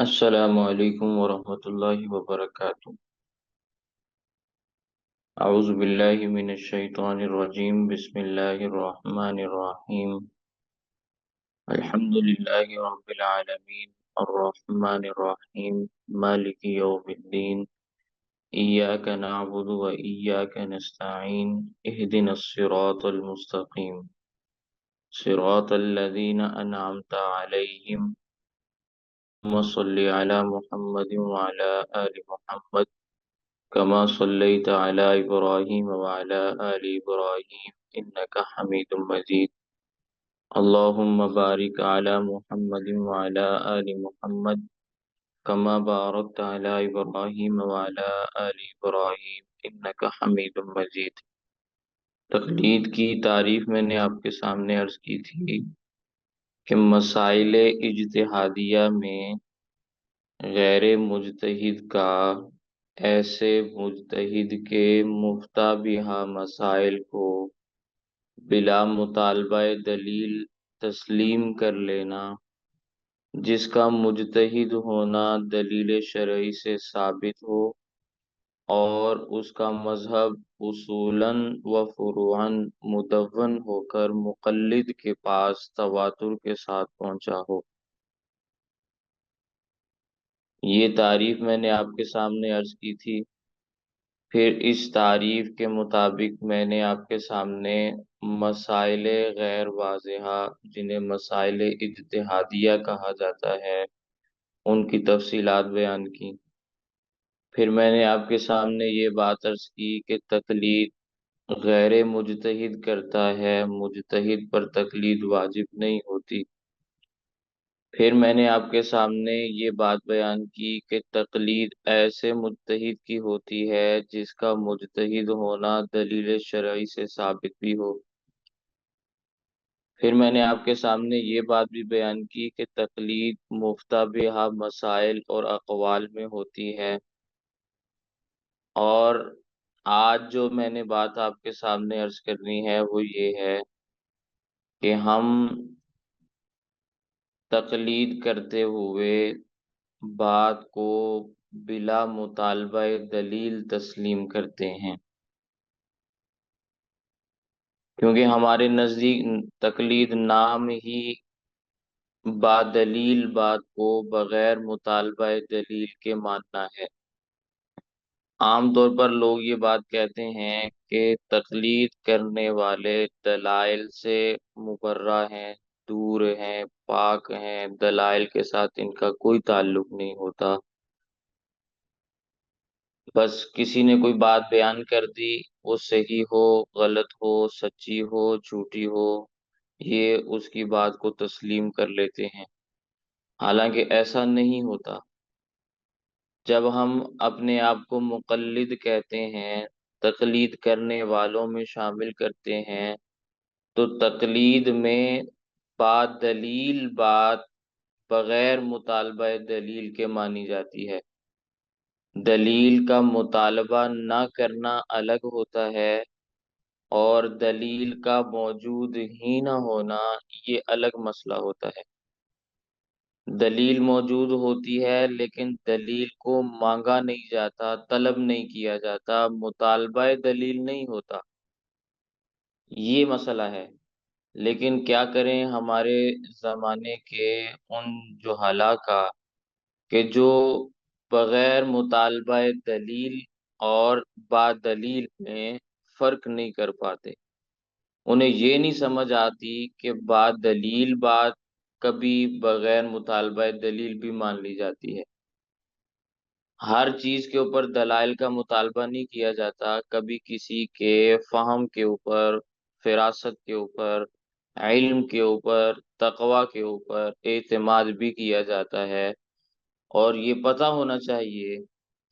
السلام علیکم ورحمۃ اللہ وبرکاتہ۔ اعوذ باللہ من الشیطان الرجیم، بسم اللہ الرحمن الرحیم۔ الحمد للہ رب العالمین، الرحمن الرحیم، مالک یوم الدین، ایاک نعبد و ایاک نستعین، اہدنا الصراط المستقیم، صراط الذین انعمت علیہم، صلی علی محمد وعلی آل محمد كما صليت على إبراهيم وعلى آل إبراهيم إنك حميد مجيد، اللهم بارك على محمد وعلى آل محمد كما باركت على إبراهيم وعلى آل إبراهيم إنك حميد مجيد۔ تقلید کی تعریف میں نے آپ کے سامنے عرض کی تھی کہ مسائل اجتہادیہ میں غیر مجتہد کا ایسے مجتہد کے مفتابہہ مسائل کو بلا مطالبہ دلیل تسلیم کر لینا، جس کا مجتہد ہونا دلیل شرعی سے ثابت ہو اور اس کا مذہب اصولاً و فروعاً مدون ہو کر مقلد کے پاس تواتر کے ساتھ پہنچا ہو۔ یہ تعریف میں نے آپ کے سامنے عرض کی تھی۔ پھر اس تعریف کے مطابق میں نے آپ کے سامنے مسائل غیر واضحہ، جنہیں مسائل اجتہادیہ کہا جاتا ہے، ان کی تفصیلات بیان کی۔ پھر میں نے آپ کے سامنے یہ بات عرض کی کہ تقلید غیر مجتہد کرتا ہے، مجتہد پر تقلید واجب نہیں ہوتی۔ پھر میں نے آپ کے سامنے یہ بات بیان کی کہ تقلید ایسے مجتہد کی ہوتی ہے جس کا مجتہد ہونا دلیل شرعی سے ثابت بھی ہو۔ پھر میں نے آپ کے سامنے یہ بات بھی بیان کی کہ تقلید مفتابہہ مسائل اور اقوال میں ہوتی ہے، اور آج جو میں نے بات آپ کے سامنے عرض کرنی ہے وہ یہ ہے کہ ہم تقلید کرتے ہوئے بات کو بلا مطالبہ دلیل تسلیم کرتے ہیں، کیونکہ ہمارے نزدیک تقلید نام ہی با دلیل بات کو بغیر مطالبہ دلیل کے ماننا ہے۔ عام طور پر لوگ یہ بات کہتے ہیں کہ تقلید کرنے والے دلائل سے مبرہ ہیں، دور ہیں، پاک ہیں، دلائل کے ساتھ ان کا کوئی تعلق نہیں ہوتا۔ بس کسی نے کوئی بات بیان کر دی، وہ صحیح ہو، غلط ہو، سچی ہو، جھوٹی ہو، یہ اس کی بات کو تسلیم کر لیتے ہیں، حالانکہ ایسا نہیں ہوتا۔ جب ہم اپنے آپ کو مقلد کہتے ہیں، تقلید کرنے والوں میں شامل کرتے ہیں، تو تقلید میں بات دلیل بات بغیر مطالبہ دلیل کے مانی جاتی ہے۔ دلیل کا مطالبہ نہ کرنا الگ ہوتا ہے، اور دلیل کا موجود ہی نہ ہونا یہ الگ مسئلہ ہوتا ہے۔ دلیل موجود ہوتی ہے لیکن دلیل کو مانگا نہیں جاتا، طلب نہیں کیا جاتا، مطالبہ دلیل نہیں ہوتا، یہ مسئلہ ہے۔ لیکن کیا کریں ہمارے زمانے کے ان جہلاء کا کہ جو بغیر مطالبہ دلیل اور با دلیل میں فرق نہیں کر پاتے۔ انہیں یہ نہیں سمجھ آتی کہ با دلیل بات کبھی بغیر مطالبہ دلیل بھی مان لی جاتی ہے۔ ہر چیز کے اوپر دلائل کا مطالبہ نہیں کیا جاتا، کبھی کسی کے فہم کے اوپر، فراست کے اوپر، علم کے اوپر، تقوی کے اوپر اعتماد بھی کیا جاتا ہے۔ اور یہ پتہ ہونا چاہیے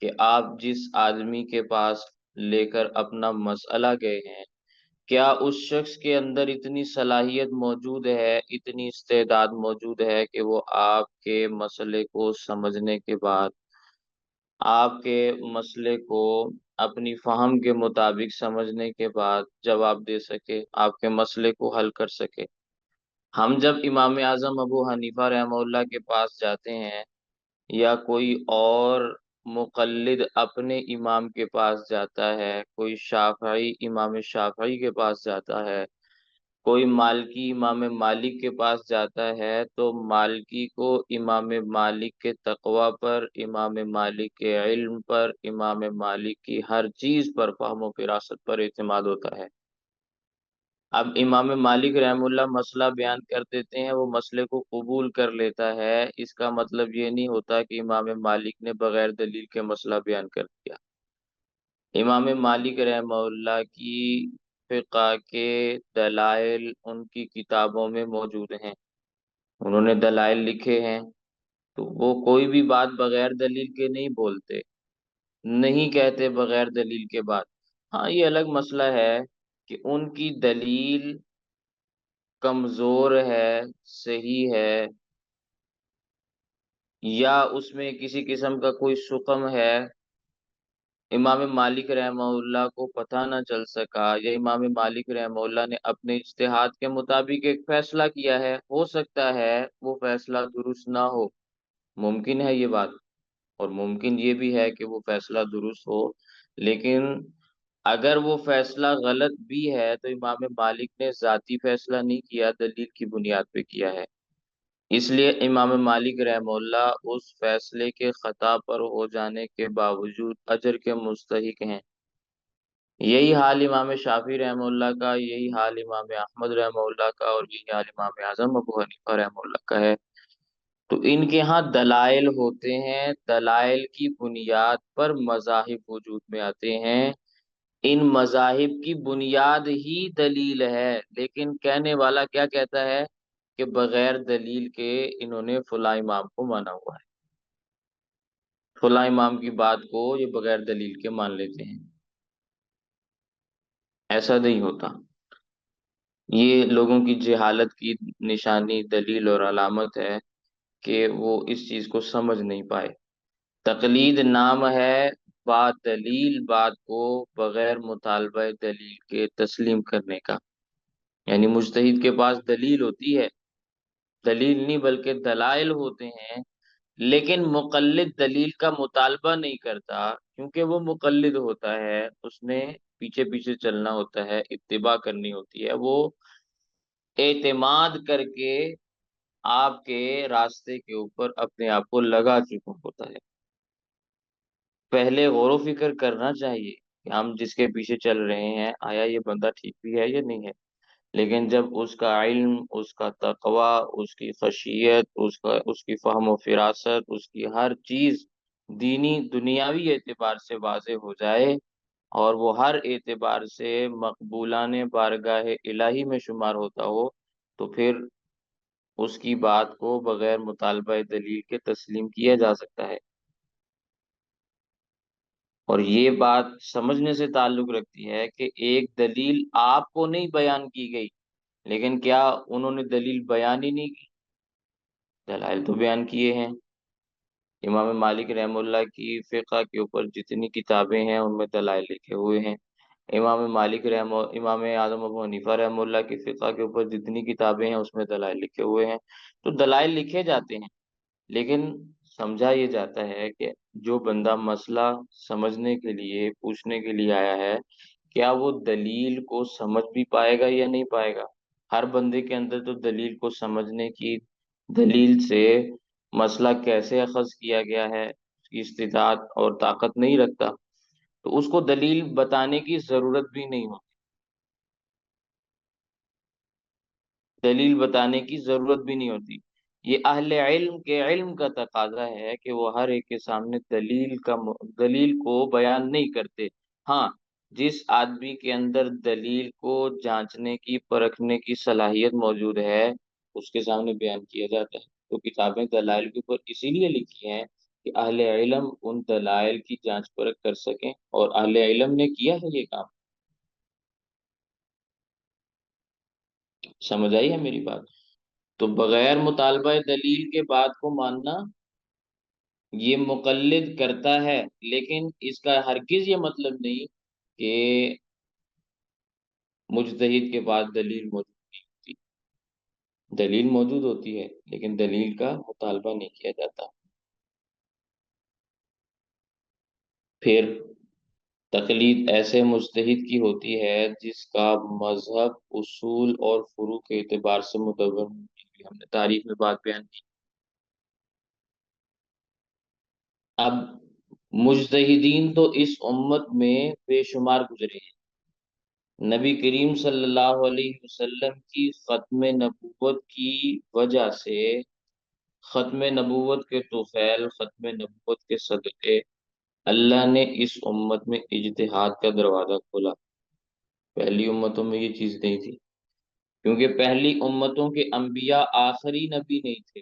کہ آپ جس آدمی کے پاس لے کر اپنا مسئلہ گئے ہیں، کیا اس شخص کے اندر اتنی صلاحیت موجود ہے، اتنی استعداد موجود ہے کہ وہ آپ کے مسئلے کو سمجھنے کے بعد، آپ کے مسئلے کو اپنی فہم کے مطابق سمجھنے کے بعد جواب دے سکے، آپ کے مسئلے کو حل کر سکے۔ ہم جب امام اعظم ابو حنیفہ رحمہ اللہ کے پاس جاتے ہیں یا کوئی اور مقلد اپنے امام کے پاس جاتا ہے، کوئی شافعی امام شافعی کے پاس جاتا ہے، کوئی مالکی امام مالک کے پاس جاتا ہے، تو مالکی کو امام مالک کے تقوی پر، امام مالک کے علم پر، امام مالک کی ہر چیز پر، فہم و فراست پر اعتماد ہوتا ہے۔ اب امام مالک رحم اللہ مسئلہ بیان کر دیتے ہیں، وہ مسئلے کو قبول کر لیتا ہے، اس کا مطلب یہ نہیں ہوتا کہ امام مالک نے بغیر دلیل کے مسئلہ بیان کر دیا۔ امام مالک رحمہ اللہ کی فقہ کے دلائل ان کی کتابوں میں موجود ہیں، انہوں نے دلائل لکھے ہیں، تو وہ کوئی بھی بات بغیر دلیل کے نہیں بولتے، نہیں کہتے بغیر دلیل کے بات۔ ہاں یہ الگ مسئلہ ہے کہ ان کی دلیل کمزور ہے، صحیح ہے، یا اس میں کسی قسم کا کوئی سقم ہے، امام مالک رحمہ اللہ کو پتہ نہ چل سکا، یا امام مالک رحمہ اللہ نے اپنے اجتہاد کے مطابق ایک فیصلہ کیا ہے، ہو سکتا ہے وہ فیصلہ درست نہ ہو، ممکن ہے یہ بات، اور ممکن یہ بھی ہے کہ وہ فیصلہ درست ہو، لیکن اگر وہ فیصلہ غلط بھی ہے تو امام مالک نے ذاتی فیصلہ نہیں کیا، دلیل کی بنیاد پہ کیا ہے، اس لیے امام مالک رحمہ اللہ اس فیصلے کے خطا پر ہو جانے کے باوجود اجر کے مستحق ہیں۔ یہی حال امام شافعی رحمہ اللہ کا، یہی حال امام احمد رحمہ اللہ کا، اور یہی حال امام اعظم ابو حنیفہ رحمہ اللہ کا ہے۔ تو ان کے ہاں دلائل ہوتے ہیں، دلائل کی بنیاد پر مذاہب وجود میں آتے ہیں، ان مذاہب کی بنیاد ہی دلیل ہے، لیکن کہنے والا کیا کہتا ہے کہ بغیر دلیل کے انہوں نے فلاں امام کو مانا ہوا ہے، فلاں امام کی بات کو یہ بغیر دلیل کے مان لیتے ہیں۔ ایسا نہیں ہوتا، یہ لوگوں کی جہالت کی نشانی، دلیل اور علامت ہے کہ وہ اس چیز کو سمجھ نہیں پائے۔ تقلید نام ہے بات دلیل بات کو بغیر مطالبہ دلیل کے تسلیم کرنے کا، یعنی مجتہد کے پاس دلیل ہوتی ہے، دلیل نہیں بلکہ دلائل ہوتے ہیں، لیکن مقلد دلیل کا مطالبہ نہیں کرتا، کیونکہ وہ مقلد ہوتا ہے، اس نے پیچھے پیچھے چلنا ہوتا ہے، اتباع کرنی ہوتی ہے، وہ اعتماد کر کے آپ کے راستے کے اوپر اپنے آپ کو لگا چکا ہوتا ہے۔ پہلے غور و فکر کرنا چاہیے کہ ہم جس کے پیچھے چل رہے ہیں آیا یہ بندہ ٹھیک بھی ہے یا نہیں ہے، لیکن جب اس کا علم، اس کا تقوی، اس کی خشیت، اس کی فہم و فراست، اس کی ہر چیز دینی دنیاوی اعتبار سے واضح ہو جائے، اور وہ ہر اعتبار سے مقبولان بارگاہ الہی میں شمار ہوتا ہو، تو پھر اس کی بات کو بغیر مطالبہ دلیل کے تسلیم کیا جا سکتا ہے۔ اور یہ بات سمجھنے سے تعلق رکھتی ہے کہ ایک دلیل آپ کو نہیں بیان کی گئی، لیکن کیا انہوں نے دلیل بیان ہی نہیں کی؟ دلائل تو بیان کیے ہیں۔ امام مالک رحم اللہ کی فقہ کے اوپر جتنی کتابیں ہیں ان میں دلائل لکھے ہوئے ہیں، امام اعظم ابو حنیفہ رحم اللہ کی فقہ کے اوپر جتنی کتابیں ہیں اس میں دلائل لکھے ہوئے ہیں، تو دلائل لکھے جاتے ہیں، لیکن سمجھا یہ جاتا ہے کہ جو بندہ مسئلہ سمجھنے کے لیے، پوچھنے کے لیے آیا ہے، کیا وہ دلیل کو سمجھ بھی پائے گا یا نہیں پائے گا؟ ہر بندے کے اندر تو دلیل کو سمجھنے کی، دلیل سے مسئلہ کیسے اخذ کیا گیا ہے اس کی استطاعت اور طاقت نہیں رکھتا، تو اس کو دلیل بتانے کی ضرورت بھی نہیں ہوتی، دلیل بتانے کی ضرورت بھی نہیں ہوتی۔ یہ اہل علم کے علم کا تقاضا ہے کہ وہ ہر ایک کے سامنے دلیل کو بیان نہیں کرتے۔ ہاں، جس آدمی کے اندر دلیل کو جانچنے کی، پرکھنے کی صلاحیت موجود ہے، اس کے سامنے بیان کیا جاتا ہے۔ تو کتابیں دلائل کے اوپر اسی لیے لکھی ہیں کہ اہل علم ان دلائل کی جانچ پرکھ کر سکیں، اور اہل علم نے کیا ہے یہ کام۔ سمجھ آئی ہے میری بات؟ تو بغیر مطالبہ دلیل کے بات کو ماننا یہ مقلد کرتا ہے، لیکن اس کا ہرگز یہ مطلب نہیں کہ مجتہد کے پاس دلیل موجود نہیں ہوتی، دلیل موجود ہوتی ہے لیکن دلیل کا مطالبہ نہیں کیا جاتا۔ پھر تقلید ایسے مجتہد کی ہوتی ہے جس کا مذہب اصول اور فروع کے اعتبار سے مدون، ہم نے تعریف میں بات بیان کی۔ اب مجتہدین تو اس امت میں بے شمار گزرے ہیں۔ نبی کریم صلی اللہ علیہ وسلم کی ختم نبوت کی وجہ سے، ختم نبوت کے طفیل، ختم نبوت کے صدقے اللہ نے اس امت میں اجتہاد کا دروازہ کھولا۔ پہلی امتوں میں یہ چیز نہیں تھی، کیونکہ پہلی امتوں کے انبیاء آخری نبی نہیں تھے،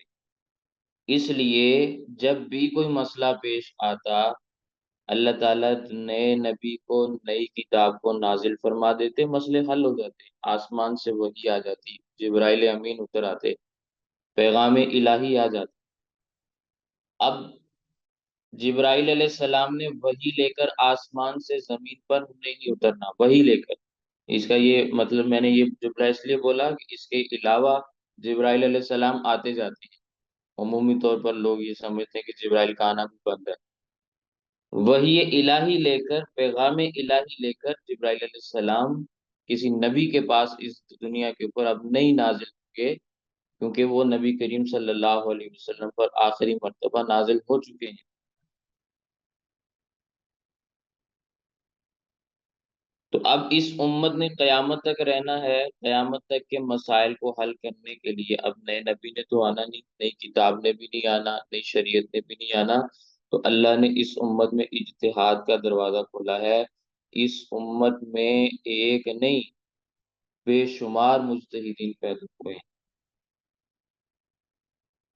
اس لیے جب بھی کوئی مسئلہ پیش آتا، اللہ تعالیٰ نئے نبی کو نئی کتاب کو نازل فرما دیتے، مسئلے حل ہو جاتے، آسمان سے وحی آ جاتی، جبرائیل امین اتر آتے، پیغام الہی آ جاتا۔ اب جبرائیل علیہ السلام نے وحی لے کر آسمان سے زمین پر نہیں اترنا، وحی لے کر، اس کا یہ مطلب میں نے یہ جملہ اس لیے بولا کہ اس کے علاوہ جبرائیل علیہ السلام آتے جاتے ہیں، عمومی طور پر لوگ یہ سمجھتے ہیں کہ جبرائیل کا آنا بھی بند ہے۔ وحی الہی لے کر، پیغام الہی لے کر جبرائیل علیہ السلام کسی نبی کے پاس اس دنیا کے اوپر اب نہیں نازل ہوں گے، کیونکہ وہ نبی کریم صلی اللہ علیہ وسلم پر آخری مرتبہ نازل ہو چکے ہیں۔ تو اب اس امت نے قیامت تک رہنا ہے، قیامت تک کے مسائل کو حل کرنے کے لیے اب نئے نبی نے تو آنا نہیں، نئی کتاب نے بھی نہیں آنا، نئی شریعت نے بھی نہیں آنا، تو اللہ نے اس امت میں اجتہاد کا دروازہ کھولا ہے۔ اس امت میں ایک نہیں، بے شمار مجتہدین پیدا ہوئے ہیں،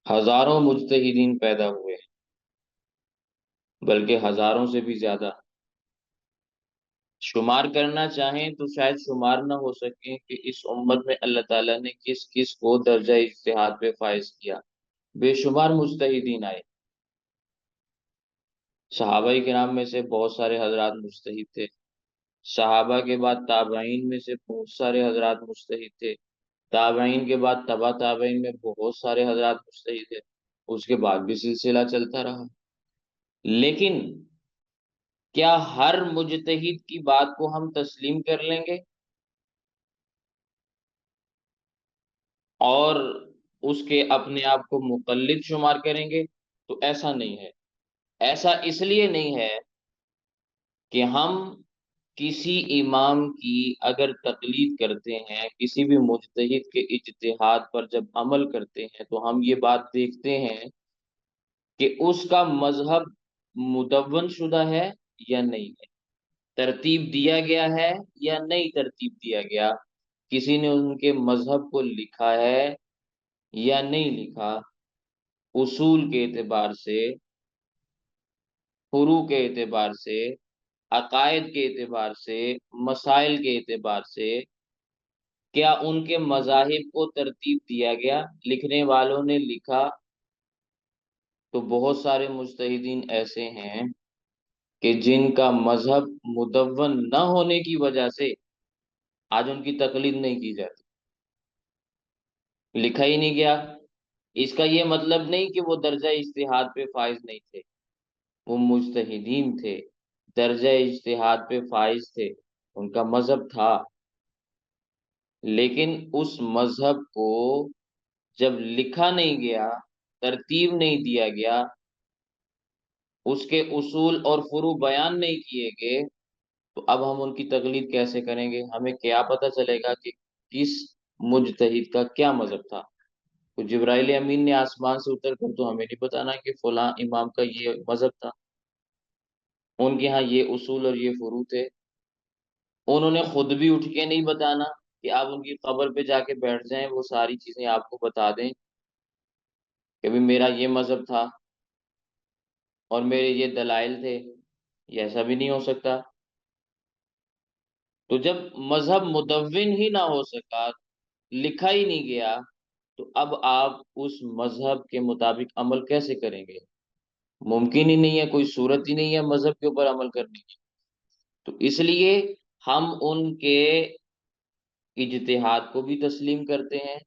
ہزاروں مجتہدین پیدا ہوئے ہیں، بلکہ ہزاروں سے بھی زیادہ۔ شمار کرنا چاہیں تو شاید شمار نہ ہو سکیں کہ اس امت میں اللہ تعالیٰ نے کس کس کو درجہ اجتہاد پہ فائز کیا۔ بے شمار مجتہدین آئے، صحابہ کرام میں سے بہت سارے حضرات مجتہد تھے، صحابہ کے بعد تابعین میں سے بہت سارے حضرات مجتہد تھے، تابعین کے بعد تبا تابعین میں بہت سارے حضرات مجتہد تھے، اس کے بعد بھی سلسلہ چلتا رہا۔ لیکن کیا ہر مجتہد کی بات کو ہم تسلیم کر لیں گے اور اس کے اپنے آپ کو مقلد شمار کریں گے؟ تو ایسا نہیں ہے۔ ایسا اس لیے نہیں ہے کہ ہم کسی امام کی اگر تقلید کرتے ہیں، کسی بھی مجتہد کے اجتہاد پر جب عمل کرتے ہیں، تو ہم یہ بات دیکھتے ہیں کہ اس کا مذہب مدون شدہ ہے یا نہیں ہے، ترتیب دیا گیا ہے یا نہیں ترتیب دیا گیا، کسی نے ان کے مذہب کو لکھا ہے یا نہیں لکھا، اصول کے اعتبار سے، فروع کے اعتبار سے، عقائد کے اعتبار سے، مسائل کے اعتبار سے، کیا ان کے مذاہب کو ترتیب دیا گیا، لکھنے والوں نے لکھا؟ تو بہت سارے مجتہدین ایسے ہیں کہ جن کا مذہب مدون نہ ہونے کی وجہ سے آج ان کی تقلید نہیں کی جاتی، لکھا ہی نہیں گیا۔ اس کا یہ مطلب نہیں کہ وہ درجہ اجتہاد پہ فائز نہیں تھے، وہ مجتہدین تھے، درجہ اجتہاد پہ فائز تھے، ان کا مذہب تھا، لیکن اس مذہب کو جب لکھا نہیں گیا، ترتیب نہیں دیا گیا، اس کے اصول اور فروع بیان نہیں کیے گئے، تو اب ہم ان کی تقلید کیسے کریں گے؟ ہمیں کیا پتہ چلے گا کہ کس مجتہد کا کیا مذہب تھا؟ تو جبرائیل امین نے آسمان سے اتر کر تو ہمیں نہیں بتانا کہ فلاں امام کا یہ مذہب تھا، ان کے ہاں یہ اصول اور یہ فروع تھے۔ انہوں نے خود بھی اٹھ کے نہیں بتانا کہ آپ ان کی قبر پہ جا کے بیٹھ جائیں، وہ ساری چیزیں آپ کو بتا دیں کہ بھی میرا یہ مذہب تھا اور میرے یہ دلائل تھے، یہ ایسا بھی نہیں ہو سکتا۔ تو جب مذہب مدون ہی نہ ہو سکا، لکھا ہی نہیں گیا، تو اب آپ اس مذہب کے مطابق عمل کیسے کریں گے؟ ممکن ہی نہیں ہے، کوئی صورت ہی نہیں ہے مذہب کے اوپر عمل کرنے کی۔ تو اس لیے ہم ان کے اجتہاد کو بھی تسلیم کرتے ہیں،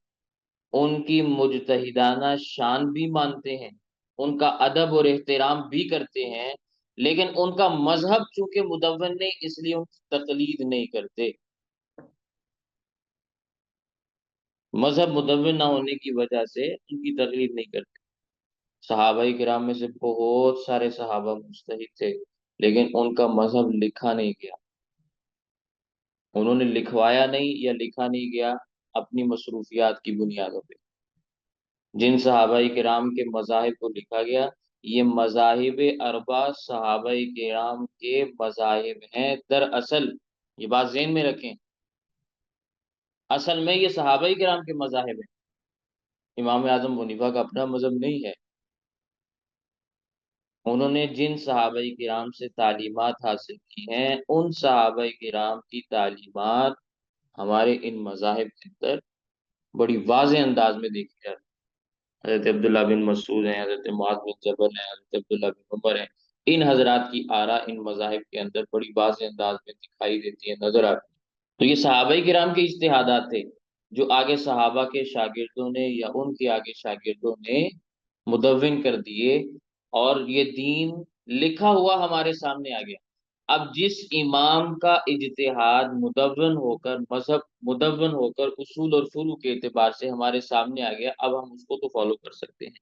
ان کی مجتہدانہ شان بھی مانتے ہیں، ان کا ادب اور احترام بھی کرتے ہیں، لیکن ان کا مذہب چونکہ مدون نہیں، اس لیے ان کی تقلید نہیں کرتے۔ مذہب مدون نہ ہونے کی وجہ سے ان کی تقلید نہیں کرتے۔ صحابہ کرام میں سے بہت سارے صحابہ مجتہد تھے، لیکن ان کا مذہب لکھا نہیں گیا، انہوں نے لکھوایا نہیں یا لکھا نہیں گیا اپنی مصروفیات کی بنیادوں پہ۔ جن صحابہ کرام کے مذاہب کو لکھا گیا، یہ مذاہب اربع صحابہ کرام کے مذاہب ہیں دراصل، یہ بات ذہن میں رکھیں، اصل میں یہ صحابہ کرام کے مذاہب ہیں، امام اعظم حنیفہ کا اپنا مذہب نہیں ہے۔ انہوں نے جن صحابہ کرام سے تعلیمات حاصل کی ہیں، ان صحابہ کرام کی تعلیمات ہمارے ان مذاہب کے اندر بڑی واضح انداز میں دیکھی جاتی ہیں۔ حضرت عبداللہ بن مسعود ہیں، حضرت معاذ بن جبل ہیں، حضرت عبداللہ بن عمر ہیں، ان حضرات کی آراء ان مذاہب کے اندر بڑی واضح انداز میں دکھائی دیتی ہے، نظر آتی ہے۔ تو یہ صحابہ کرام کے اجتہادات تھے، جو آگے صحابہ کے شاگردوں نے یا ان کے آگے شاگردوں نے مدون کر دیے، اور یہ دین لکھا ہوا ہمارے سامنے آ گیا۔ اب جس امام کا اجتہاد مدون ہو کر، مذہب مدون ہو کر اصول اور فروع کے اعتبار سے ہمارے سامنے آ گیا، اب ہم اس کو تو فالو کر سکتے ہیں،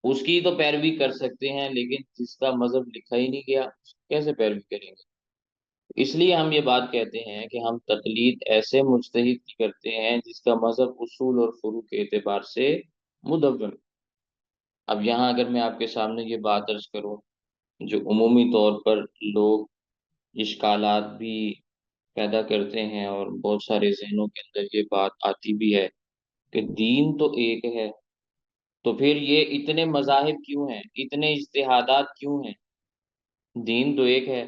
اس کی تو پیروی کر سکتے ہیں، لیکن جس کا مذہب لکھا ہی نہیں گیا اس کی کیسے پیروی کریں گے؟ اس لیے ہم یہ بات کہتے ہیں کہ ہم تقلید ایسے مجتہد کی کرتے ہیں جس کا مذہب اصول اور فروع کے اعتبار سے مدون۔ اب یہاں اگر میں آپ کے سامنے یہ بات عرض کروں، جو عمومی طور پر لوگ اشکالات بھی پیدا کرتے ہیں اور بہت سارے ذہنوں کے اندر یہ بات آتی بھی ہے کہ دین تو ایک ہے، تو پھر یہ اتنے مذاہب کیوں ہیں، اتنے اجتہادات کیوں ہیں؟ دین تو ایک ہے،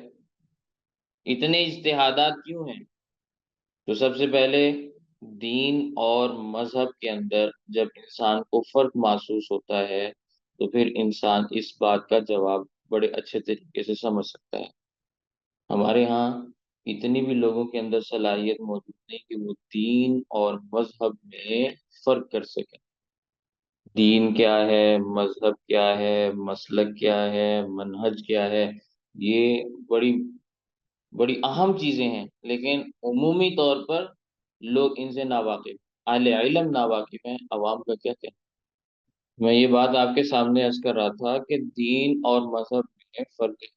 اتنے اجتہادات کیوں ہیں؟ تو سب سے پہلے، دین اور مذہب کے اندر جب انسان کو فرق محسوس ہوتا ہے تو پھر انسان اس بات کا جواب بڑے اچھے طریقے سے سمجھ سکتا ہے۔ ہمارے ہاں اتنی بھی لوگوں کے اندر صلاحیت موجود نہیں کہ وہ دین اور مذہب میں فرق کر سکیں۔ دین کیا ہے، مذہب کیا ہے، مسلک کیا ہے، منہج کیا ہے، یہ بڑی بڑی اہم چیزیں ہیں، لیکن عمومی طور پر لوگ ان سے ناواقف، اہل علم ناواقف ہیں، عوام کا کیا کہنا؟ میں یہ بات آپ کے سامنے عرض کر رہا تھا کہ دین اور مذہب میں فرق ہے۔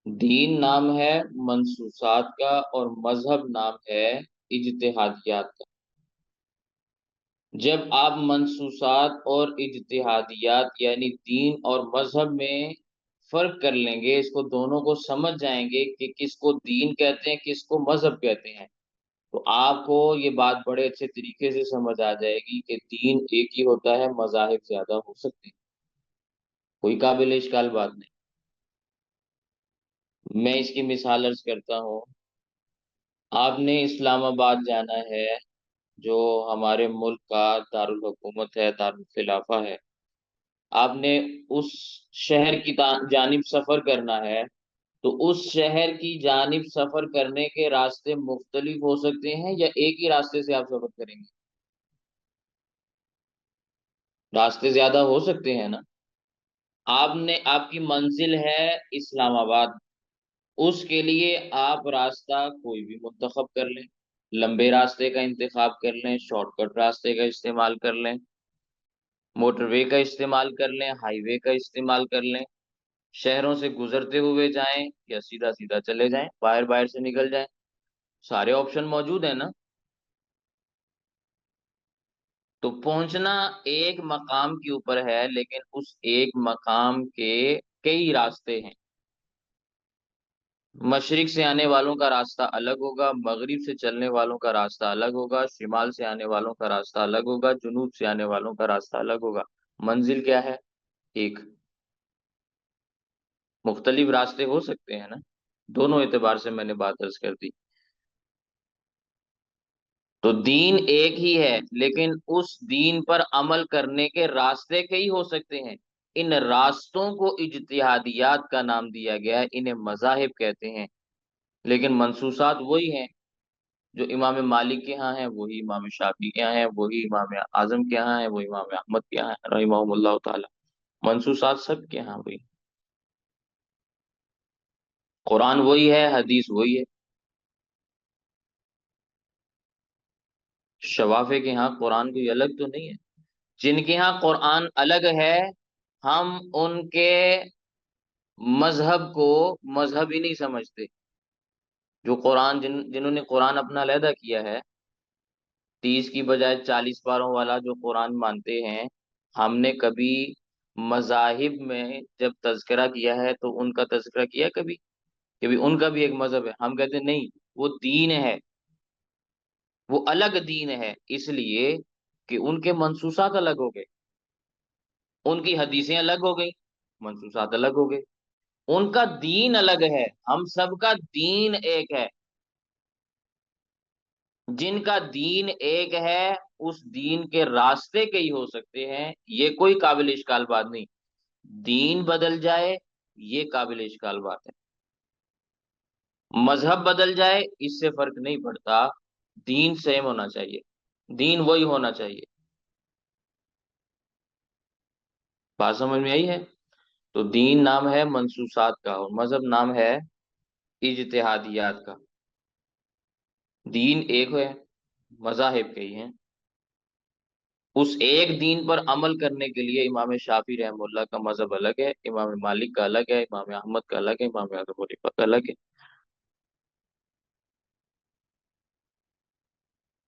دین نام ہے منصوصات کا اور مذہب نام ہے اجتہادیات کا۔ جب آپ منصوصات اور اجتہادیات یعنی دین اور مذہب میں فرق کر لیں گے، اس کو دونوں کو سمجھ جائیں گے کہ کس کو دین کہتے ہیں، کس کو مذہب کہتے ہیں، تو آپ کو یہ بات بڑے اچھے طریقے سے سمجھ آ جائے گی کہ دین ایک ہی ہوتا ہے، مذاہب زیادہ ہو سکتے ہیں، کوئی قابل اشکال بات نہیں۔ میں اس کی مثال عرض کرتا ہوں۔ آپ نے اسلام آباد جانا ہے، جو ہمارے ملک کا دارالحکومت ہے، دارالخلافہ ہے۔ آپ نے اس شہر کی جانب سفر کرنا ہے، تو اس شہر کی جانب سفر کرنے کے راستے مختلف ہو سکتے ہیں یا ایک ہی راستے سے آپ سفر کریں گے؟ راستے زیادہ ہو سکتے ہیں نا۔ آپ کی منزل ہے اسلام آباد، اس کے لیے آپ راستہ کوئی بھی منتخب کر لیں، لمبے راستے کا انتخاب کر لیں، شارٹ کٹ راستے کا استعمال کر لیں، موٹر وے کا استعمال کر لیں، ہائی وے کا استعمال کر لیں، شہروں سے گزرتے ہوئے جائیں یا سیدھا سیدھا چلے جائیں، باہر باہر سے نکل جائیں، سارے آپشن موجود ہیں نا۔ تو پہنچنا ایک مقام کے اوپر ہے، لیکن اس ایک مقام کے کئی راستے ہیں۔ مشرق سے آنے والوں کا راستہ الگ ہوگا، مغرب سے چلنے والوں کا راستہ الگ ہوگا، شمال سے آنے والوں کا راستہ الگ ہوگا، جنوب سے آنے والوں کا راستہ الگ ہوگا۔ منزل کیا ہے؟ ایک۔ مختلف راستے ہو سکتے ہیں نا، دونوں اعتبار سے میں نے بات عرض کر دی۔ تو دین ایک ہی ہے، لیکن اس دین پر عمل کرنے کے راستے کئی ہو سکتے ہیں۔ ان راستوں کو اجتہادیات کا نام دیا گیا ہے، انہیں مذاہب کہتے ہیں، لیکن منصوصات وہی ہیں جو امام مالک کے ہاں ہیں، وہی امام شافعی کے ہاں ہیں، وہی امام اعظم کے ہاں ہیں، وہی امام احمد کے ہاں ہیں رحمہ اللہ تعالی۔ منصوصات سب کے ہاں وہی۔ قرآن وہی ہے، حدیث وہی ہے۔ شوافے کے ہاں قرآن کوئی الگ تو نہیں ہے، جن کے ہاں قرآن الگ ہے، ہم ان کے مذہب کو مذہب ہی نہیں سمجھتے۔ جو قرآن جنہوں نے قرآن اپنا علیحدہ کیا ہے، 30 کی بجائے 40 پاروں والا جو قرآن مانتے ہیں، ہم نے کبھی مذاہب میں جب تذکرہ کیا ہے تو ان کا تذکرہ کیا کبھی کہ بھی ان کا بھی ایک مذہب ہے؟ ہم کہتے ہیں نہیں، وہ دین ہے، وہ الگ دین ہے، اس لیے کہ ان کے منصوصات الگ ہو گئے، ان کی حدیثیں الگ ہو گئی، منصوصات الگ ہو گئے، ان کا دین الگ ہے، ہم سب کا دین ایک ہے۔ جن کا دین ایک ہے اس دین کے راستے کئی ہو سکتے ہیں، یہ کوئی قابل اشکال بات نہیں۔ دین بدل جائے یہ قابل اشکال بات ہے، مذہب بدل جائے اس سے فرق نہیں پڑتا، دین سیم ہونا چاہیے، دین وہی ہونا چاہیے۔ بات سمجھ میں آئی ہے؟ تو دین نام ہے منصوصات کا اور مذہب نام ہے اجتہادیات کا۔ دین ایک ہے، مذاہب کئی ہیں، اس ایک دین پر عمل کرنے کے لیے امام شافعی رحمہ اللہ کا مذہب الگ ہے، امام مالک کا الگ ہے، امام احمد کا الگ ہے، امام ابو حنیفہ کا الگ ہے۔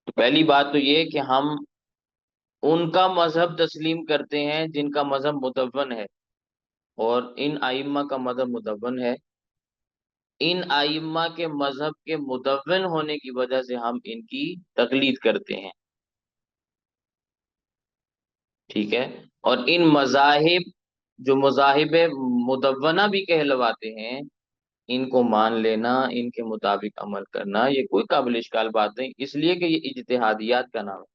تو پہلی بات تو یہ کہ ہم ان کا مذہب تسلیم کرتے ہیں جن کا مذہب مدون ہے، اور ان ائمہ کا مذہب مدون ہے، ان ائمہ کے مذہب کے مدون ہونے کی وجہ سے ہم ان کی تقلید کرتے ہیں، ٹھیک ہے؟ اور ان مذاہب جو مذاہب مدونہ بھی کہلواتے ہیں، ان کو مان لینا، ان کے مطابق عمل کرنا، یہ کوئی قابل اشکال بات نہیں، اس لیے کہ یہ اجتہادیات کا نام ہے،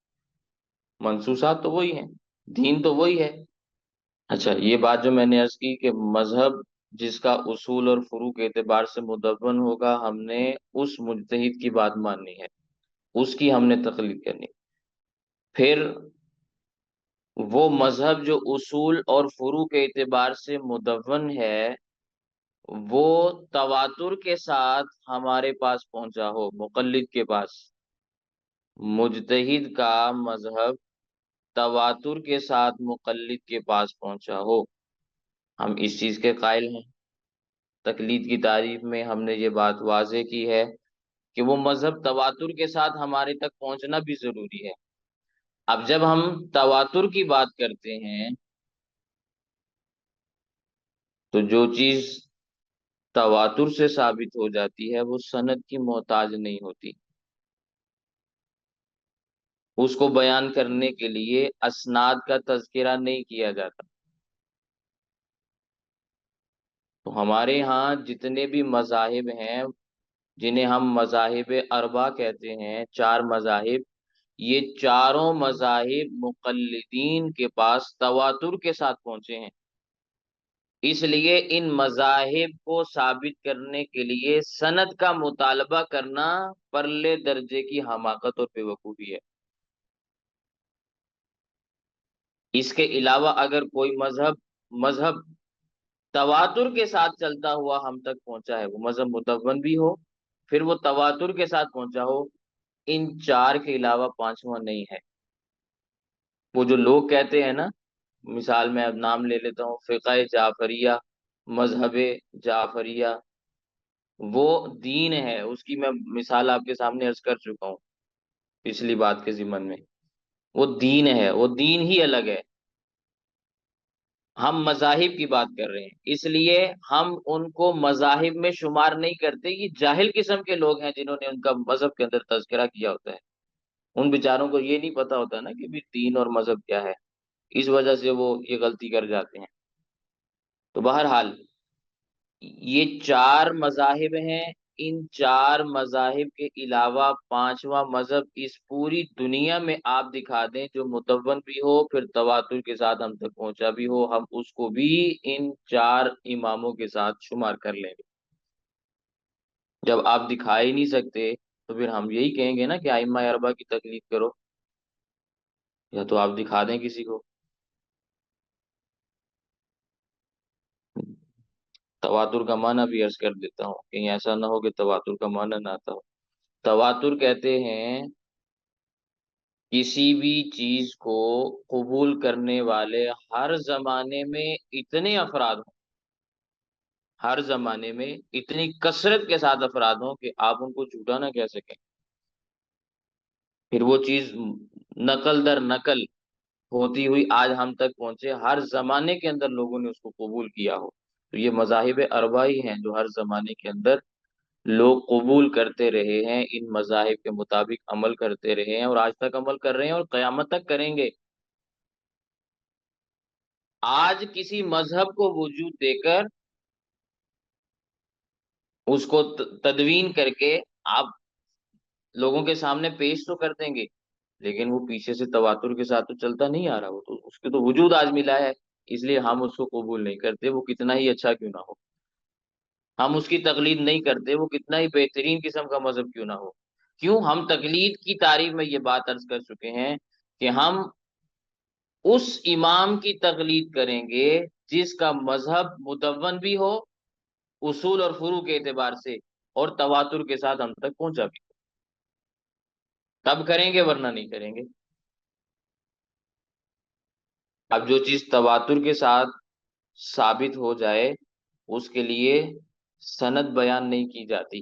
منصوصات تو وہی ہیں، دین تو وہی ہے۔ اچھا، یہ بات جو میں نے عرض کی کہ مذہب جس کا اصول اور فروع کے اعتبار سے مدون ہوگا، ہم نے اس مجتہد کی بات ماننی ہے، اس کی ہم نے تقلید کرنی۔ پھر وہ مذہب جو اصول اور فروع کے اعتبار سے مدون ہے، وہ تواتر کے ساتھ ہمارے پاس پہنچا ہو، مقلد کے پاس، مجتہد کا مذہب تواتر کے ساتھ مقلد کے پاس پہنچا ہو، ہم اس چیز کے قائل ہیں۔ تقلید کی تعریف میں ہم نے یہ بات واضح کی ہے کہ وہ مذہب تواتر کے ساتھ ہمارے تک پہنچنا بھی ضروری ہے۔ اب جب ہم تواتر کی بات کرتے ہیں تو جو چیز تواتر سے ثابت ہو جاتی ہے وہ سند کی محتاج نہیں ہوتی، اس کو بیان کرنے کے لیے اسناد کا تذکرہ نہیں کیا جاتا۔ تو ہمارے ہاں جتنے بھی مذاہب ہیں، جنہیں ہم مذاہب اربع کہتے ہیں، 4 مذاہب، یہ چاروں مذاہب مقلدین کے پاس تواتر کے ساتھ پہنچے ہیں، اس لیے ان مذاہب کو ثابت کرنے کے لیے سند کا مطالبہ کرنا پرلے درجے کی حماقت اور بے وقوفی ہے۔ اس کے علاوہ اگر کوئی مذہب تواتر کے ساتھ چلتا ہوا ہم تک پہنچا ہے، وہ مذہب مدون بھی ہو، پھر وہ تواتر کے ساتھ پہنچا ہو، ان 4 کے علاوہ 5واں نہیں ہے۔ وہ جو لوگ کہتے ہیں نا، مثال میں اب نام لے لیتا ہوں، فقہ جعفریہ، مذہب جعفریہ، وہ دین ہے، اس کی میں مثال آپ کے سامنے عرض کر چکا ہوں پچھلی بات کے ضمن میں، وہ دین ہے، وہ دین ہی الگ ہے۔ ہم مذاہب کی بات کر رہے ہیں، اس لیے ہم ان کو مذاہب میں شمار نہیں کرتے، یہ جاہل قسم کے لوگ ہیں جنہوں نے ان کا مذہب کے اندر تذکرہ کیا ہوتا ہے، ان بیچاروں کو یہ نہیں پتا ہوتا نا کہ بھی دین اور مذہب کیا ہے، اس وجہ سے وہ یہ غلطی کر جاتے ہیں۔ تو بہرحال یہ 4 مذاہب ہیں، ان 4 مذاہب کے علاوہ 5واں مذہب اس پوری دنیا میں آپ دکھا دیں جو مدون بھی ہو، پھر تواتر کے ساتھ ہم تک پہنچا بھی ہو، ہم اس کو بھی ان 4 اماموں کے ساتھ شمار کر لیں گے۔ جب آپ دکھا ہی نہیں سکتے تو پھر ہم یہی کہیں گے نا کہ ائمہ اربعہ کی تقلید کرو، یا تو آپ دکھا دیں کسی کو۔ تواتر کا معنی بھی عرض کر دیتا ہوں، کہیں ایسا نہ ہو کہ تواتر کا معنی نہ آتا ہو۔ تواتر کہتے ہیں کسی بھی چیز کو قبول کرنے والے ہر زمانے میں اتنے افراد ہوں، ہر زمانے میں اتنی کثرت کے ساتھ افراد ہوں کہ آپ ان کو جھوٹا نہ کہہ سکیں، پھر وہ چیز نقل در نقل ہوتی ہوئی آج ہم تک پہنچے، ہر زمانے کے اندر لوگوں نے اس کو قبول کیا ہو۔ تو یہ مذاہب اربع ہی ہیں جو ہر زمانے کے اندر لوگ قبول کرتے رہے ہیں، ان مذاہب کے مطابق عمل کرتے رہے ہیں، اور آج تک عمل کر رہے ہیں اور قیامت تک کریں گے۔ آج کسی مذہب کو وجود دے کر اس کو تدوین کر کے آپ لوگوں کے سامنے پیش تو کر دیں گے، لیکن وہ پیچھے سے تواتر کے ساتھ تو چلتا نہیں آ رہا، وہ تو اس کے تو وجود آج ملا ہے، اس لیے ہم اس کو قبول نہیں کرتے، وہ کتنا ہی اچھا کیوں نہ ہو۔ ہم اس کی تقلید نہیں کرتے، وہ کتنا ہی بہترین قسم کا مذہب کیوں نہ ہو۔ کیوں؟ ہم تقلید کی تعریف میں یہ بات عرض کر چکے ہیں کہ ہم اس امام کی تقلید کریں گے جس کا مذہب مدون بھی ہو اصول اور فروع کے اعتبار سے، اور تواتر کے ساتھ ہم تک پہنچا بھی، تب کریں گے ورنہ نہیں کریں گے۔ اب جو چیز تواتر کے ساتھ ثابت ہو جائے اس کے لیے سند بیان نہیں کی جاتی،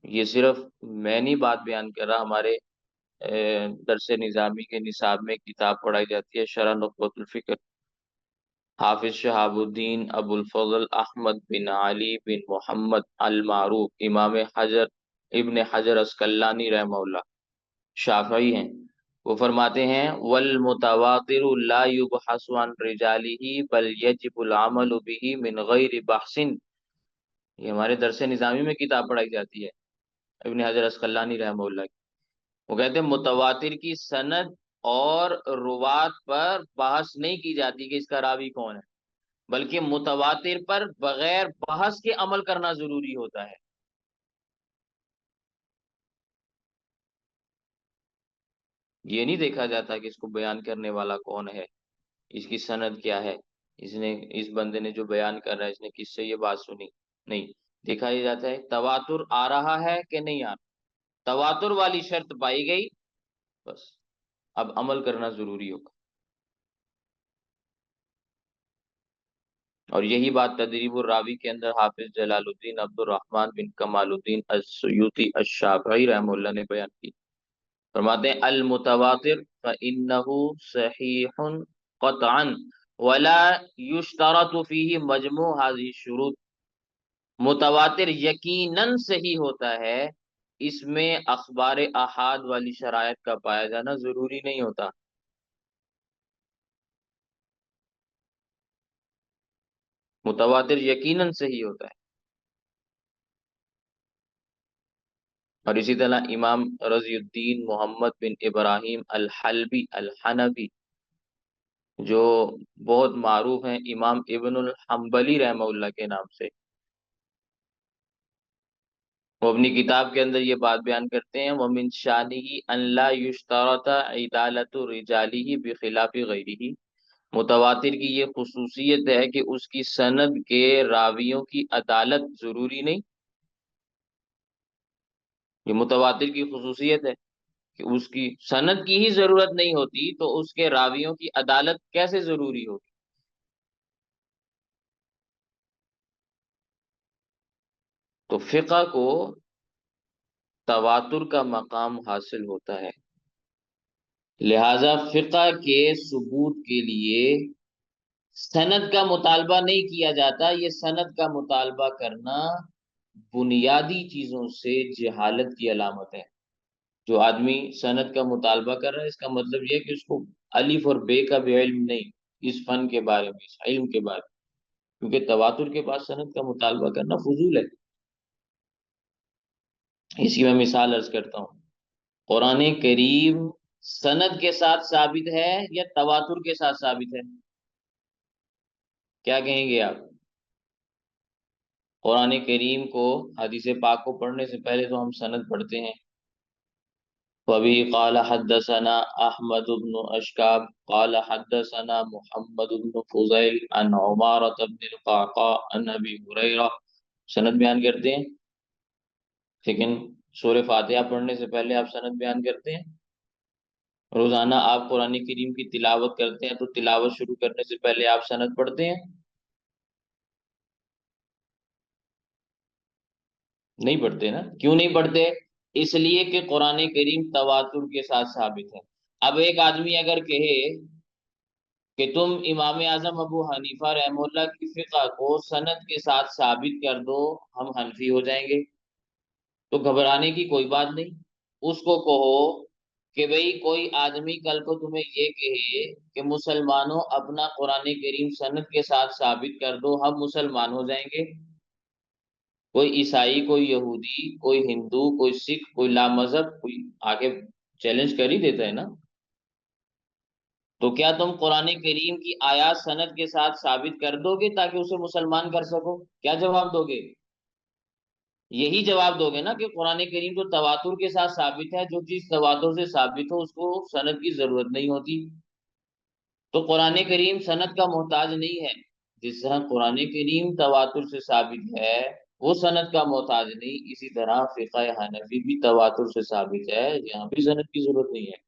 یہ صرف میں نہیں بات بیان کر رہا، ہمارے درس نظامی کے نصاب میں کتاب پڑھائی جاتی ہے شرح نخبۃ الفکر، حافظ شہاب الدین ابو الفضل احمد بن علی بن محمد المعروف امام حجر ابن حجر اسقلانی رحمہ اللہ، شافعی ہیں، وہ فرماتے ہیں والمتواتر لا يبحث عن رجاله بل يجب العمل به من غیر بحث، یہ ہمارے درس نظامی میں کتاب پڑھائی جاتی ہے ابن حجر اسقلانی رحمہ اللہ کی، وہ کہتے ہیں متواتر کی سند اور روات پر بحث نہیں کی جاتی کہ اس کا راوی کون ہے، بلکہ متواتر پر بغیر بحث کے عمل کرنا ضروری ہوتا ہے۔ یہ نہیں دیکھا جاتا کہ اس کو بیان کرنے والا کون ہے، اس کی سند کیا ہے، اس بندے نے جو بیان کر رہا ہے اس نے کس سے یہ بات سنی، نہیں، دیکھا یہ جاتا ہے تواتر آ رہا ہے کہ نہیں آ رہا، تواتر والی شرط پائی گئی، بس اب عمل کرنا ضروری ہوگا۔ اور یہی بات تدریب الراوی کے اندر حافظ جلال الدین عبد الرحمن بن کمال الدین السیوطی الشافعی رحمہ اللہ نے بیان کی، فرماتے ہیں المتواتر فإنه صحیح قطعا ولا يشترط فيه مجموع هذه الشروط، متواتر یقیناً صحیح ہوتا ہے، اس میں اخبار احاد والی شرائط کا پایا جانا ضروری نہیں ہوتا، متواتر یقیناً صحیح ہوتا ہے۔ اور اسی طرح امام رضی الدین محمد بن ابراہیم الحلبی الحنفی جو بہت معروف ہیں امام ابن الحنبلی رحمہ اللہ کے نام سے، وہ اپنی کتاب کے اندر یہ بات بیان کرتے ہیں وَمِن شَانِهِ أَن لَا يُشْتَرَطَ عِدَالَةُ رِجَالِهِ بِخِلَافِ غَيْرِهِ، متواتر کی یہ خصوصیت ہے کہ اس کی سند کے راویوں کی عدالت ضروری نہیں، یہ متواتر کی خصوصیت ہے کہ اس کی سند کی ہی ضرورت نہیں ہوتی تو اس کے راویوں کی عدالت کیسے ضروری ہوگی۔ تو فقہ کو تواتر کا مقام حاصل ہوتا ہے، لہذا فقہ کے ثبوت کے لیے سند کا مطالبہ نہیں کیا جاتا، یہ سند کا مطالبہ کرنا بنیادی چیزوں سے جہالت کی علامت ہے۔ جو آدمی سند کا مطالبہ کر رہا ہے اس کا مطلب یہ ہے کہ اس کو الف اور بے کا بھی علم نہیں اس فن کے بارے میں، اس علم کے بارے میں، کیونکہ تواتر کے بعد سند کا مطالبہ کرنا فضول ہے۔ اس کی میں مثال عرض کرتا ہوں، قرآن کریم سند کے ساتھ ثابت ہے یا تواتر کے ساتھ ثابت ہے؟ کیا کہیں گے آپ؟ قرآن کریم کو حدیث پاک کو پڑھنے سے پہلے تو ہم سند پڑھتے ہیں، وبه قال حدثنا احمد بن اشکاب قال حدثنا محمد بن فضیل عن عمارة بن القعقاع عن ابی ہریرہ. سند بیان کرتے ہیں، لیکن سورہ فاتحہ پڑھنے سے پہلے آپ سند بیان کرتے ہیں. روزانہ آپ قرآن کریم کی تلاوت کرتے ہیں تو تلاوت شروع کرنے سے پہلے آپ سند پڑھتے ہیں؟ نہیں پڑھتے نا. کیوں نہیں پڑھتے؟ اس لیے کہ قرآن کریم تواتر کے ساتھ ثابت ہے. اب ایک آدمی اگر کہے کہ تم امام اعظم ابو حنیفہ رحمہ اللہ کی فقہ کو سند کے ساتھ ثابت کر دو، ہم حنفی ہو جائیں گے، تو گھبرانے کی کوئی بات نہیں. اس کو کہو کہ بھئی کوئی آدمی کل کو تمہیں یہ کہے کہ مسلمانوں اپنا قرآن کریم سند کے ساتھ ثابت کر دو، ہم مسلمان ہو جائیں گے. کوئی عیسائی، کوئی یہودی، کوئی ہندو، کوئی سکھ، کوئی لا مذہب، کوئی آگے چیلنج کر ہی دیتا ہے نا. تو کیا تم قرآن کریم کی آیات سند کے ساتھ ثابت کر دو گے تاکہ اسے مسلمان کر سکو؟ کیا جواب دو گے؟ یہی جواب دو گے نا کہ قرآن کریم تو تواتر کے ساتھ ثابت ہے، جو چیز تواتر سے ثابت ہو اس کو سند کی ضرورت نہیں ہوتی. تو قرآن کریم سند کا محتاج نہیں ہے. جس طرح قرآن کریم تواتر سے ثابت ہے وہ سند کا محتاج نہیں، اسی طرح فقہ حنفی بھی تواتر سے ثابت ہے، یہاں بھی سند کی ضرورت نہیں ہے.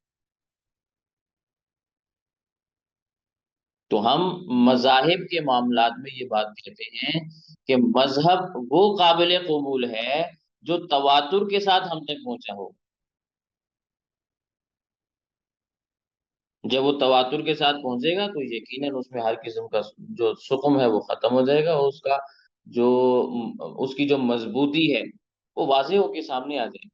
تو ہم مذاہب کے معاملات میں یہ بات کہتے ہیں کہ مذہب وہ قابل قبول ہے جو تواتر کے ساتھ ہم تک پہنچا ہو. جب وہ تواتر کے ساتھ پہنچے گا تو یقیناً اس میں ہر قسم کا جو سقم ہے وہ ختم ہو جائے گا، اور اس کا جو اس کی جو مضبوطی ہے وہ واضح ہو کے سامنے آ جائے گی.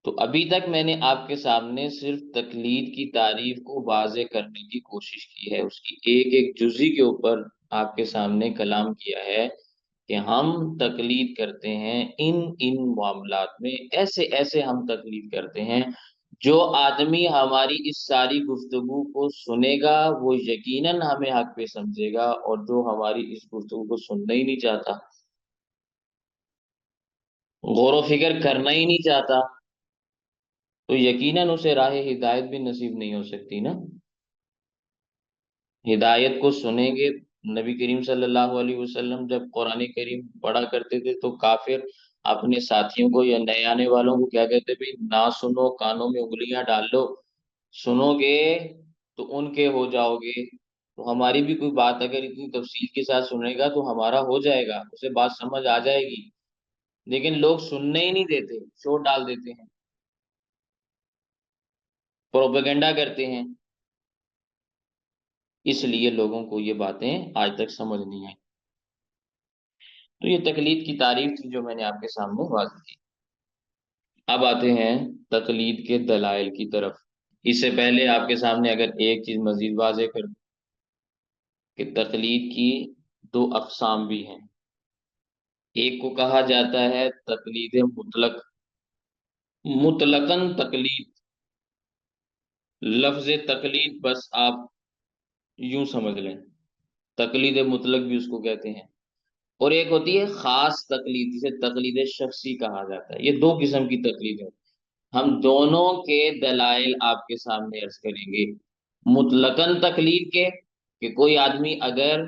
تو ابھی تک میں نے آپ کے سامنے صرف تقلید کی تعریف کو واضح کرنے کی کوشش کی ہے، اس کی ایک ایک جزی کے اوپر آپ کے سامنے کلام کیا ہے کہ ہم تقلید کرتے ہیں ان معاملات میں، ایسے ایسے ہم تقلید کرتے ہیں. جو آدمی ہماری اس ساری گفتگو کو سنے گا وہ یقیناً ہمیں حق پہ سمجھے گا، اور جو ہماری اس گفتگو کو سننا ہی نہیں چاہتا، غور و فکر کرنا ہی نہیں چاہتا، تو یقیناً اسے راہ ہدایت بھی نصیب نہیں ہو سکتی نا. ہدایت کو سنیں گے. نبی کریم صلی اللہ علیہ وسلم جب قرآن کریم پڑھا کرتے تھے تو کافر اپنے ساتھیوں کو یا نئے آنے والوں کو کیا کہتے بھی، نہ سنو، کانوں میں انگلیاں ڈال لو، سنو گے تو ان کے ہو جاؤ گے. تو ہماری بھی کوئی بات اگر اتنی تفصیل کے ساتھ سنے گا تو ہمارا ہو جائے گا، اسے بات سمجھ آ جائے گی. لیکن لوگ سننے ہی نہیں دیتے، شور ڈال دیتے ہیں، پروپیگنڈا کرتے ہیں. اس لیے لوگوں کو یہ باتیں آج تک سمجھ نہیں آئی. تو یہ تقلید کی تعریف تھی جو میں نے آپ کے سامنے واضح کی. اب آتے ہیں تقلید کے دلائل کی طرف. اس سے پہلے آپ کے سامنے اگر ایک چیز مزید واضح کر دوں کہ تقلید کی دو اقسام بھی ہیں. ایک کو کہا جاتا ہے تقلید مطلق. مطلقاً تقلید، لفظ تقلید بس آپ یوں سمجھ لیں، تقلید مطلق بھی اس کو کہتے ہیں. اور ایک ہوتی ہے خاص تقلید جسے تقلید شخصی کہا جاتا ہے. یہ دو قسم کی تقلید ہے. ہم دونوں کے دلائل آپ کے سامنے عرض کریں گے. مطلقاً تقلید کے کہ کوئی آدمی اگر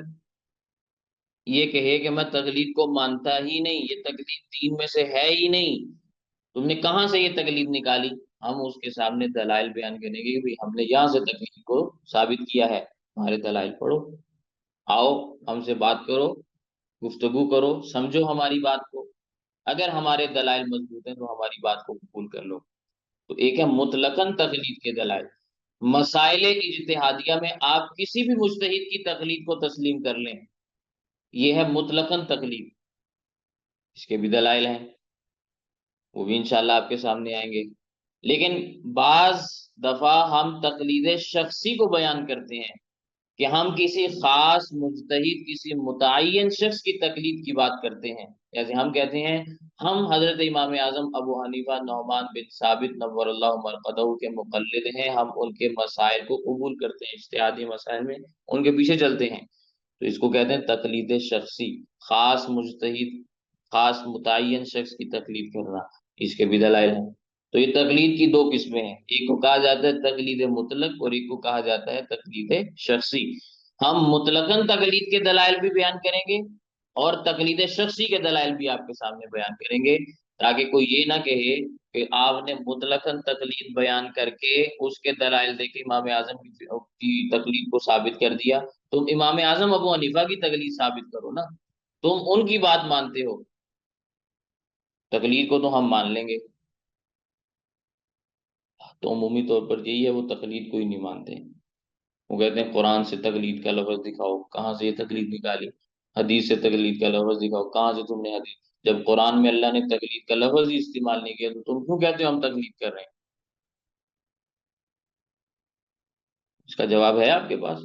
یہ کہے کہ میں تقلید کو مانتا ہی نہیں، یہ تقلید دین میں سے ہے ہی نہیں، تم نے کہاں سے یہ تقلید نکالی، ہم اس کے سامنے دلائل بیان کریں گے کہ بھئی ہم نے یہاں سے تقلید کو ثابت کیا ہے، ہمارے دلائل پڑھو، آؤ ہم سے بات کرو، گفتگو کرو، سمجھو ہماری بات کو. اگر ہمارے دلائل مضبوط ہیں تو ہماری بات کو قبول کر لو. تو ایک ہے مطلقاً تقلید کے دلائل. مسائل اجتہادیہ میں آپ کسی بھی مجتہد کی تقلید کو تسلیم کر لیں، یہ ہے مطلقاً تقلید. اس کے بھی دلائل ہیں، وہ بھی انشاءاللہ آپ کے سامنے آئیں گے. لیکن بعض دفعہ ہم تقلید شخصی کو بیان کرتے ہیں کہ ہم کسی خاص مجتہد، کسی متعین شخص کی تقلید کی بات کرتے ہیں. جیسے ہم کہتے ہیں ہم حضرت امام اعظم ابو حنیفہ نعمان بن ثابت نور اللہ مرقدہ کے مقلد ہیں، ہم ان کے مسائل کو قبول کرتے ہیں، اجتہادی مسائل میں ان کے پیچھے چلتے ہیں. تو اس کو کہتے ہیں تقلید شخصی، خاص مجتہد، خاص متعین شخص کی تقلید کرنا. اس کے بھی دلائل ہیں. تو یہ تقلید کی دو قسمیں ہیں، ایک کو کہا جاتا ہے تقلید مطلق اور ایک کو کہا جاتا ہے تقلید شخصی۔ ہم مطلقاً تقلید کے دلائل بھی بیان کریں گے اور تقلید شخصی کے دلائل بھی آپ کے سامنے بیان کریں گے، تاکہ کوئی یہ نہ کہے کہ آپ نے مطلقاً تقلید بیان کر کے اس کے دلائل دے کے امام اعظم کی تقلید کو ثابت کر دیا۔ تم امام اعظم ابو حنیفہ کی تقلید ثابت کرو نا، تم ان کی بات مانتے ہو، تقلید کو تو ہم مان لیں گے۔ تو عمومی طور پر یہی ہے، وہ تقلید کو ہی نہیں مانتے۔ وہ کہتے ہیں قرآن سے تقلید کا لفظ دکھاؤ، کہاں سے یہ تقلید نکالی؟ حدیث سے تقلید کا لفظ دکھاؤ، کہاں سے تم نے حدیث؟ جب قرآن میں اللہ نے تقلید کا لفظ ہی استعمال نہیں کیا تو تم کیوں کہتے ہو ہم تقلید کر رہے ہیں؟ اس کا جواب ہے آپ کے پاس؟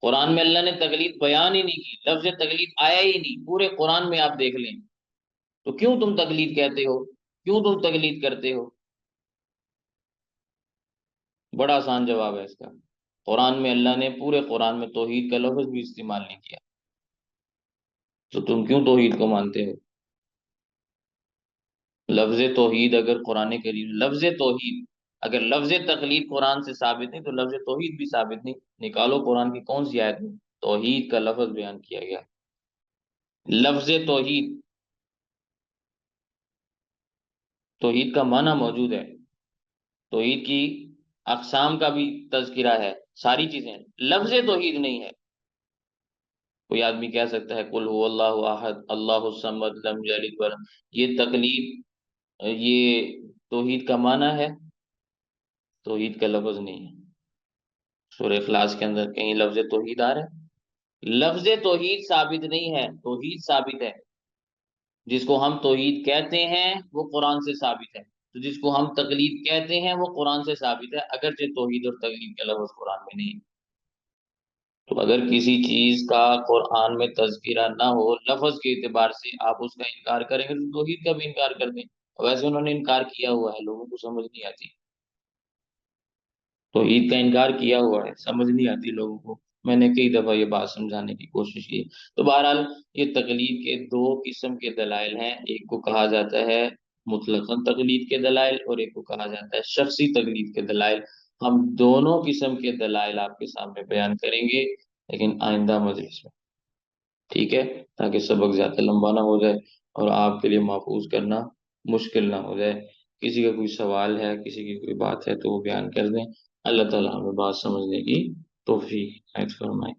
قرآن میں اللہ نے تقلید بیان ہی نہیں کی، لفظ تقلید آیا ہی نہیں، پورے قرآن میں آپ دیکھ لیں، تو کیوں تم تقلید کہتے ہو، کیوں تم تقلید کرتے ہو؟ بڑا آسان جواب ہے اس کا، قرآن میں اللہ نے پورے قرآن میں توحید کا لفظ بھی استعمال نہیں کیا، تو تم کیوں توحید کو مانتے ہو؟ لفظ توحید اگر قرآن کریم، لفظ توحید اگر لفظ تقلید قرآن سے ثابت نہیں تو لفظ توحید بھی ثابت نہیں، نکالو قرآن کی کون سی آیت میں توحید کا لفظ بیان کیا گیا؟ لفظ توحید، توحید کا معنی موجود ہے، توحید کی اقسام کا بھی تذکرہ ہے، ساری چیزیں، لفظ توحید نہیں ہے۔ کوئی آدمی کہہ سکتا ہے قل هو اللہ احد اللہ الصمد لم یلد ولم، یہ تقلید، یہ توحید کا معنی ہے؟ توحید کا لفظ نہیں ہے۔ سورہ اخلاص کے اندر کہیں لفظ توحید آ رہا ہے؟ لفظ توحید ثابت نہیں ہے، توحید ثابت ہے، جس کو ہم توحید کہتے ہیں وہ قرآن سے ثابت ہے، تو جس کو ہم تقلید کہتے ہیں وہ قرآن سے ثابت ہے، اگرچہ توحید اور تقلید کا لفظ قرآن میں نہیں ہے۔ تو اگر کسی چیز کا قرآن میں تذکرہ نہ ہو لفظ کے اعتبار سے، آپ اس کا انکار کریں گے تو توحید کا بھی انکار کر دیں، ویسے انہوں نے انکار کیا ہوا ہے، لوگوں کو سمجھ نہیں آتی، توحید کا انکار کیا ہوا ہے، سمجھ نہیں آتی لوگوں کو، میں نے کئی دفعہ یہ بات سمجھانے کی کوشش کی۔ تو بہرحال یہ تقلید کے دو قسم کے دلائل ہیں، ایک کو کہا جاتا ہے مطلقاً تقلید کے دلائل اور ایک کو کہا جاتا ہے شخصی تقلید کے دلائل۔ ہم دونوں قسم کے دلائل آپ کے سامنے بیان کریں گے، لیکن آئندہ مجلس میں، ٹھیک ہے، تاکہ سبق زیادہ لمبا نہ ہو جائے اور آپ کے لیے محفوظ کرنا مشکل نہ ہو جائے۔ کسی کا کوئی سوال ہے، کسی کی کوئی بات ہے تو وہ بیان کر دیں۔ اللہ تعالیٰ ہمیں بات سمجھنے کی توفیق عنایت فرمائے۔